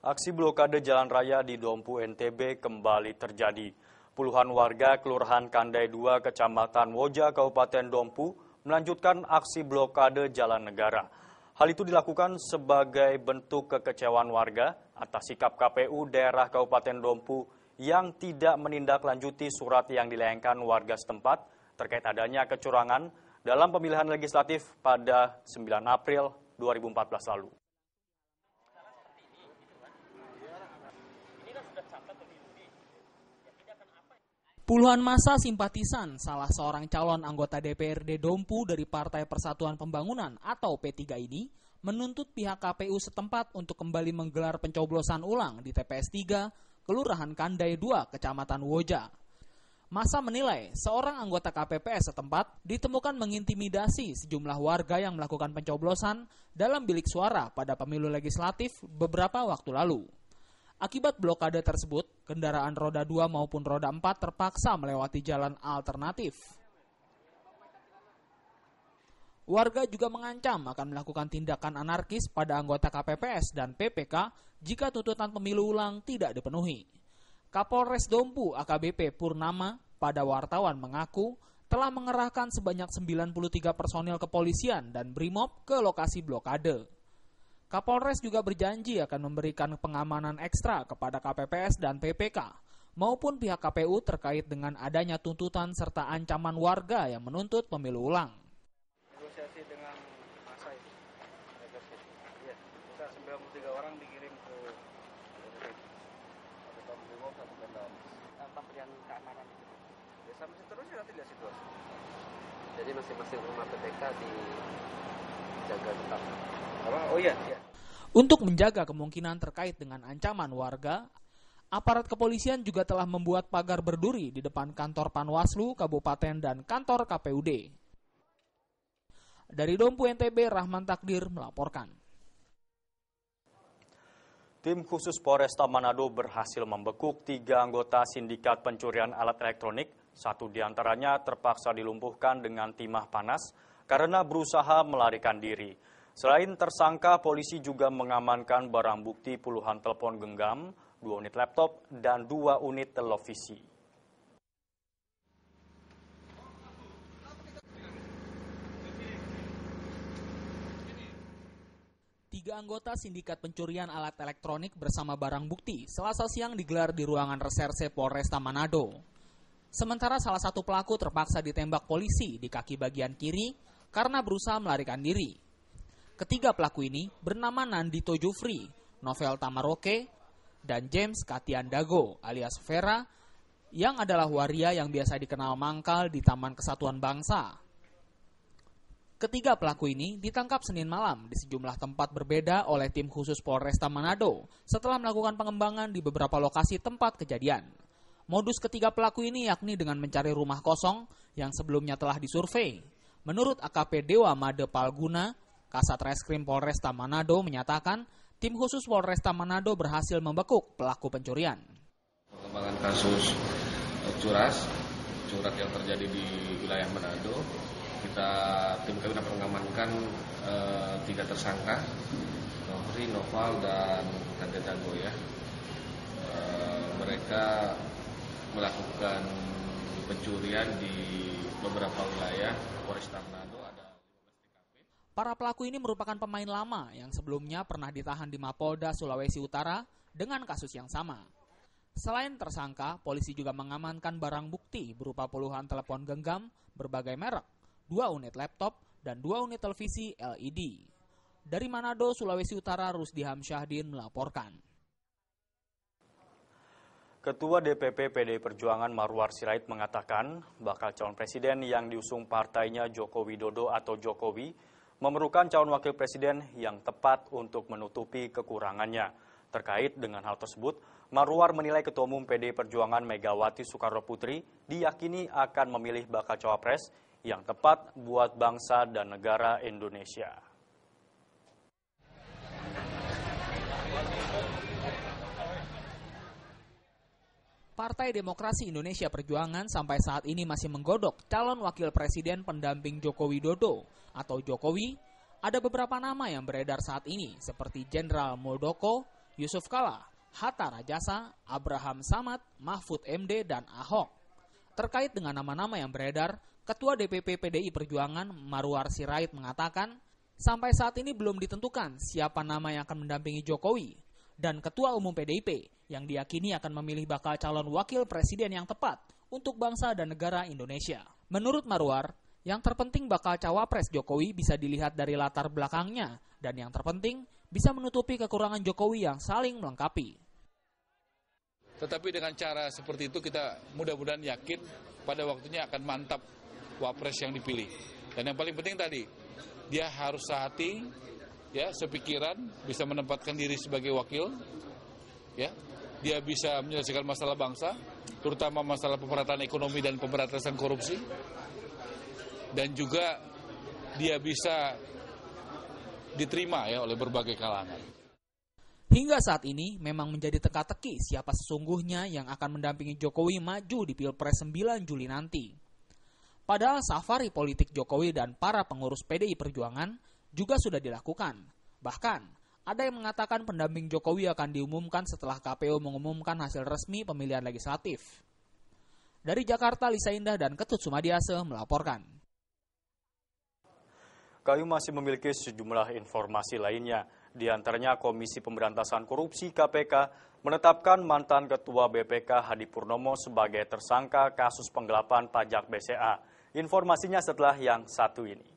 Aksi blokade jalan raya di Dompu NTB kembali terjadi. Puluhan warga Kelurahan Kandai 2, Kecamatan Woja, Kabupaten Dompu melanjutkan aksi blokade jalan negara. Hal itu dilakukan sebagai bentuk kekecewaan warga atas sikap KPU daerah Kabupaten Dompu yang tidak menindaklanjuti surat yang dilayangkan warga setempat terkait adanya kecurangan dalam pemilihan legislatif pada 9 April 2014 lalu. Puluhan massa simpatisan salah seorang calon anggota DPRD Dompu dari Partai Persatuan Pembangunan atau P3 ini menuntut pihak KPU setempat untuk kembali menggelar pencoblosan ulang di TPS 3, Kelurahan Kandai 2, Kecamatan Woja. Massa menilai seorang anggota KPPS setempat ditemukan mengintimidasi sejumlah warga yang melakukan pencoblosan dalam bilik suara pada pemilu legislatif beberapa waktu lalu. Akibat blokade tersebut, kendaraan roda 2 maupun roda 4 terpaksa melewati jalan alternatif. Warga juga mengancam akan melakukan tindakan anarkis pada anggota KPPS dan PPK jika tuntutan pemilu ulang tidak dipenuhi. Kapolres Dompu AKBP Purnama pada wartawan mengaku telah mengerahkan sebanyak 93 personil kepolisian dan BRIMOB ke lokasi blokade. Kapolres juga berjanji akan memberikan pengamanan ekstra kepada KPPS dan PPK maupun pihak KPU terkait dengan adanya tuntutan serta ancaman warga yang menuntut pemilu ulang. Negosiasi dengan massa itu, ya, bisa 93 orang dikirim ke BRIMOB satu Pemdam. Pemberian keamanan itu, ya sampai seterusnya nanti lihat situasi. Jadi masing-masing rumah PPK dijaga tetap. Oh iya. Untuk menjaga kemungkinan terkait dengan ancaman warga, aparat kepolisian juga telah membuat pagar berduri di depan kantor Panwaslu Kabupaten dan kantor KPUD. Dari Dompu NTB, Rahman Takdir melaporkan. Tim khusus Polresta Manado berhasil membekuk 3 anggota sindikat pencurian alat elektronik. 1 diantaranya terpaksa dilumpuhkan dengan timah panas karena berusaha melarikan diri. Selain tersangka, polisi juga mengamankan barang bukti puluhan telepon genggam, 2 unit laptop, dan 2 unit televisi. Tiga anggota sindikat pencurian alat elektronik bersama barang bukti Selasa siang digelar di ruangan reserse Polresta Manado. Sementara salah satu pelaku terpaksa ditembak polisi di kaki bagian kiri karena berusaha melarikan diri. Ketiga pelaku ini bernama Nandito Jufri, Novel Tamaroke, dan James Katiandago alias Vera yang adalah waria yang biasa dikenal mangkal di Taman Kesatuan Bangsa. Ketiga pelaku ini ditangkap Senin malam di sejumlah tempat berbeda oleh tim khusus Polresta Manado setelah melakukan pengembangan di beberapa lokasi tempat kejadian. Modus ketiga pelaku ini yakni dengan mencari rumah kosong yang sebelumnya telah disurvei. Menurut AKP Dewa Made Palguna, Kasat Reskrim Polresta Manado menyatakan tim khusus Polresta Manado berhasil membekuk pelaku pencurian. Pengembangan kasus curat yang terjadi di wilayah Manado, tim kami dapat mengamankan 3 tersangka, Nofri, Noval, dan Katiandago ya. Mereka melakukan pencurian di beberapa wilayah Polresta Manado. Para pelaku ini merupakan pemain lama yang sebelumnya pernah ditahan di Mapolda Sulawesi Utara dengan kasus yang sama. Selain tersangka, polisi juga mengamankan barang bukti berupa puluhan telepon genggam berbagai merek, 2 unit laptop, dan 2 unit televisi LED. Dari Manado, Sulawesi Utara, Rusdi Hamsyahdin melaporkan. Ketua DPP PDI Perjuangan Marwar Sirait mengatakan bakal calon presiden yang diusung partainya Joko Widodo atau Jokowi memerlukan calon wakil presiden yang tepat untuk menutupi kekurangannya. Terkait dengan hal tersebut, Marwar menilai Ketua Umum PDI Perjuangan Megawati Soekarnoputri diyakini akan memilih bakal cawapres yang tepat buat bangsa dan negara Indonesia. Partai Demokrasi Indonesia Perjuangan sampai saat ini masih menggodok calon wakil presiden pendamping Joko Widodo atau Jokowi. Ada beberapa nama yang beredar saat ini seperti Jenderal Muldoko, Yusuf Kala, Hatta Rajasa, Abraham Samad, Mahfud MD, dan Ahok. Terkait dengan nama-nama yang beredar, Ketua DPP PDI Perjuangan Marwar Sirait mengatakan, sampai saat ini belum ditentukan siapa nama yang akan mendampingi Jokowi, dan Ketua Umum PDIP yang diyakini akan memilih bakal calon wakil presiden yang tepat untuk bangsa dan negara Indonesia. Menurut Marwar, yang terpenting bakal cawapres Jokowi bisa dilihat dari latar belakangnya, dan yang terpenting bisa menutupi kekurangan Jokowi yang saling melengkapi. Tetapi dengan cara seperti itu kita mudah-mudahan yakin pada waktunya akan mantap wapres yang dipilih. Dan yang paling penting tadi, dia harus sehati, ya, sepikiran, bisa menempatkan diri sebagai wakil, ya, dia bisa menyelesaikan masalah bangsa, terutama masalah pemerataan ekonomi dan pemberantasan korupsi, dan juga dia bisa diterima ya oleh berbagai kalangan. Hingga saat ini memang menjadi teka-teki siapa sesungguhnya yang akan mendampingi Jokowi maju di Pilpres 9 Juli nanti. Padahal safari politik Jokowi dan para pengurus PDI Perjuangan juga sudah dilakukan. Bahkan, ada yang mengatakan pendamping Jokowi akan diumumkan setelah KPU mengumumkan hasil resmi pemilihan legislatif. Dari Jakarta, Lisa Indah dan Ketut Sumadiase melaporkan. KAI masih memiliki sejumlah informasi lainnya. Di antaranya Komisi Pemberantasan Korupsi KPK menetapkan mantan Ketua BPK Hadi Purnomo sebagai tersangka kasus penggelapan pajak BCA. Informasinya setelah yang satu ini.